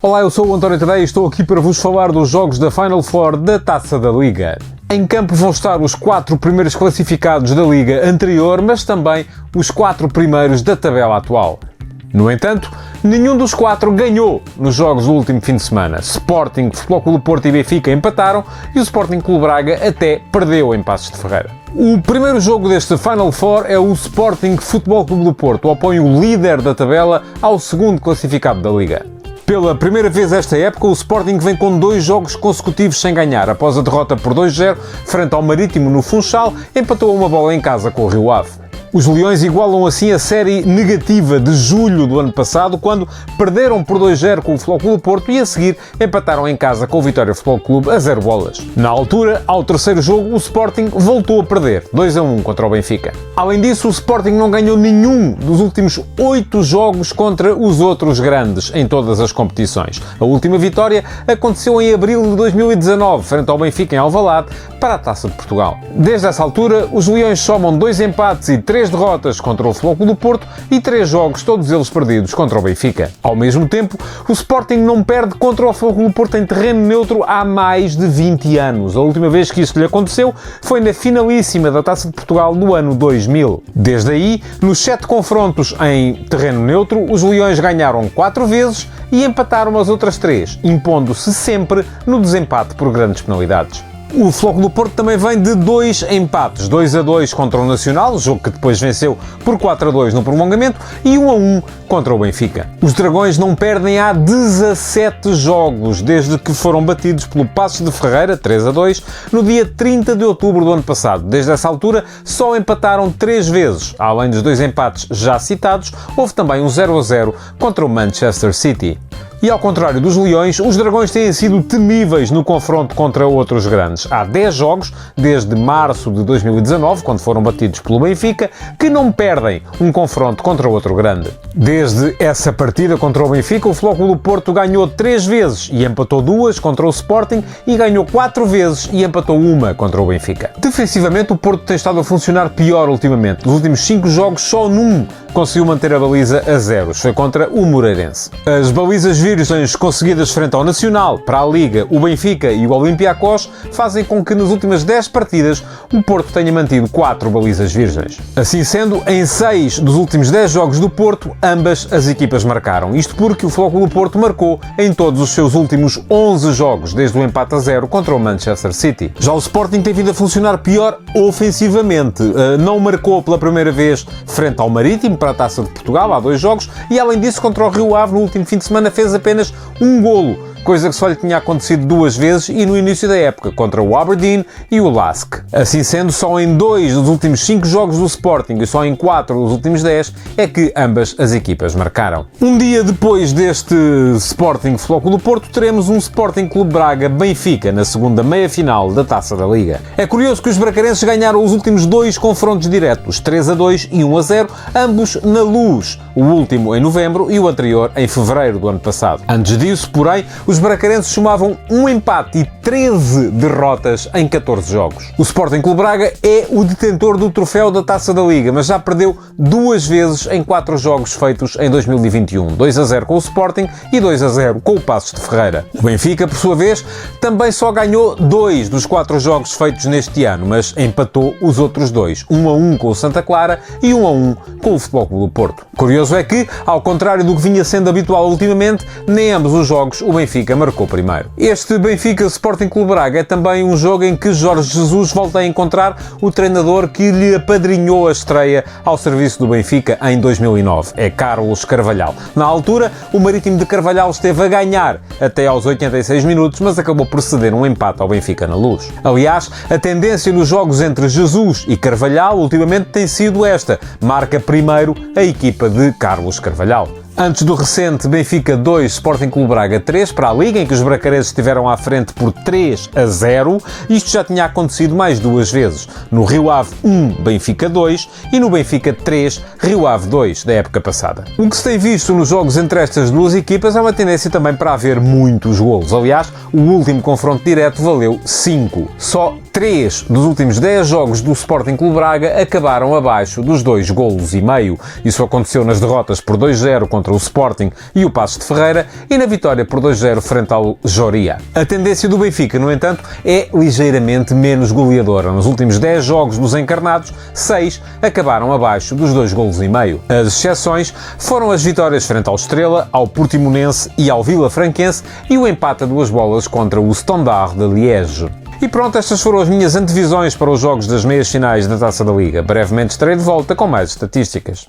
Olá, eu sou o António Tadei e estou aqui para vos falar dos jogos da Final Four da Taça da Liga. Em campo vão estar os 4 primeiros classificados da Liga anterior, mas também os 4 primeiros da tabela atual. No entanto, nenhum dos 4 ganhou nos jogos do último fim de semana. Sporting, Futebol Clube do Porto e Benfica empataram e o Sporting Clube Braga até perdeu em Paços de Ferreira. O primeiro jogo deste Final Four é o Sporting Futebol Clube do Porto, opõe o líder da tabela ao segundo classificado da Liga. Pela primeira vez esta época, o Sporting vem com 2 jogos consecutivos sem ganhar. Após a derrota por 2-0, frente ao Marítimo no Funchal, empatou uma bola em casa com o Rio Ave. Os Leões igualam assim a série negativa de julho do ano passado, quando perderam por 2-0 com o Futebol Clube do Porto e a seguir empataram em casa com o Vitória Futebol Clube a 0 bolas. Na altura, ao terceiro jogo, o Sporting voltou a perder, 2-1 contra o Benfica. Além disso, o Sporting não ganhou nenhum dos últimos 8 jogos contra os outros grandes em todas as competições. A última vitória aconteceu em abril de 2019, frente ao Benfica em Alvalade, para a Taça de Portugal. Desde essa altura, os Leões somam 2 empates e 3 derrotas contra o Futebol Clube do Porto e 3 jogos, todos eles perdidos, contra o Benfica. Ao mesmo tempo, o Sporting não perde contra o Futebol Clube do Porto em terreno neutro há mais de 20 anos. A última vez que isso lhe aconteceu foi na finalíssima da Taça de Portugal no ano 2000. Desde aí, nos 7 confrontos em terreno neutro, os Leões ganharam 4 vezes e empataram as outras 3, impondo-se sempre no desempate por grandes penalidades. O Futebol Clube do Porto também vem de 2 empates, 2-2 contra o Nacional, jogo que depois venceu por 4-2 no prolongamento, e 1-1 contra o Benfica. Os Dragões não perdem há 17 jogos, desde que foram batidos pelo Paços de Ferreira, 3-2, no dia 30 de outubro do ano passado. Desde essa altura, só empataram 3 vezes. Além dos 2 empates já citados, houve também um 0-0 contra o Manchester City. E ao contrário dos Leões, os Dragões têm sido temíveis no confronto contra outros grandes. Há 10 jogos, desde março de 2019, quando foram batidos pelo Benfica, que não perdem um confronto contra outro grande. Desde essa partida contra o Benfica, o Futebol Clube do Porto ganhou 3 vezes e empatou 2 contra o Sporting e ganhou 4 vezes e empatou 1 contra o Benfica. Defensivamente, o Porto tem estado a funcionar pior ultimamente. Nos últimos 5 jogos, só num conseguiu manter a baliza a 0. Foi contra o Moreirense. As balizas virgens conseguidas frente ao Nacional, para a Liga, o Benfica e o Olympiacos fazem com que nas últimas 10 partidas o Porto tenha mantido 4 balizas virgens. Assim sendo, em 6 dos últimos 10 jogos do Porto, ambas as equipas marcaram. Isto porque o Futebol Clube do Porto marcou em todos os seus últimos 11 jogos, desde o empate a 0 contra o Manchester City. Já o Sporting tem vindo a funcionar pior ofensivamente. Não marcou pela primeira vez frente ao Marítimo, para a Taça de Portugal, há 2 jogos, e além disso, contra o Rio Ave, no último fim de semana, fez apenas 1 golo, coisa que só lhe tinha acontecido 2 vezes e no início da época, contra o Aberdeen e o Lask. Assim sendo, só em 2 dos últimos 5 jogos do Sporting e só em 4 dos últimos 10 é que ambas as equipas marcaram. Um dia depois deste Sporting Futebol Clube do Porto, teremos um Sporting Clube Braga Benfica na segunda meia-final da Taça da Liga. É curioso que os bracarenses ganharam os últimos 2 confrontos diretos, 3-2 e 1-0, ambos na Luz, o último em novembro e o anterior em fevereiro do ano passado. Antes disso, porém, os bracarenses somavam 1 empate e 13 derrotas em 14 jogos. O Sporting Clube Braga é o detentor do troféu da Taça da Liga, mas já perdeu 2 vezes em 4 jogos feitos em 2021. 2-0 com o Sporting e 2-0 com o Paços de Ferreira. O Benfica, por sua vez, também só ganhou 2 dos 4 jogos feitos neste ano, mas empatou os outros 2. 1-1 com o Santa Clara e 1-1 com o Futebol Clube do Porto. Curioso é que, ao contrário do que vinha sendo habitual ultimamente, nem ambos os jogos o Benfica marcou primeiro. Este Benfica Sporting Clube Braga é também um jogo em que Jorge Jesus volta a encontrar o treinador que lhe apadrinhou a estreia ao serviço do Benfica em 2009. É Carlos Carvalhal. Na altura, o Marítimo de Carvalhal esteve a ganhar até aos 86 minutos, mas acabou por ceder um empate ao Benfica na Luz. Aliás, a tendência nos jogos entre Jesus e Carvalhal ultimamente tem sido esta: marca primeiro a equipa de Carlos Carvalhal. Antes do recente Benfica 2, Sporting Clube Braga 3, para a Liga, em que os bracarenses estiveram à frente por 3-0, isto já tinha acontecido mais 2 vezes. No Rio Ave 1, Benfica 2 e no Benfica 3, Rio Ave 2, da época passada. O que se tem visto nos jogos entre estas duas equipas é uma tendência também para haver muitos golos. Aliás, o último confronto direto valeu 5. Só 3 dos últimos 10 jogos do Sporting Clube Braga acabaram abaixo dos 2,5 golos. Isso aconteceu nas derrotas por 2-0 contra contra o Sporting e o Paços de Ferreira e na vitória por 2-0 frente ao Joria. A tendência do Benfica, no entanto, é ligeiramente menos goleadora. Nos últimos 10 jogos dos encarnados, 6 acabaram abaixo dos 2,5 golos. As exceções foram as vitórias frente ao Estrela, ao Portimonense e ao Vila Franquense e o empate a 2 bolas contra o Standard de Liège. E pronto, estas foram as minhas antevisões para os jogos das meias finais da Taça da Liga. Brevemente estarei de volta com mais estatísticas.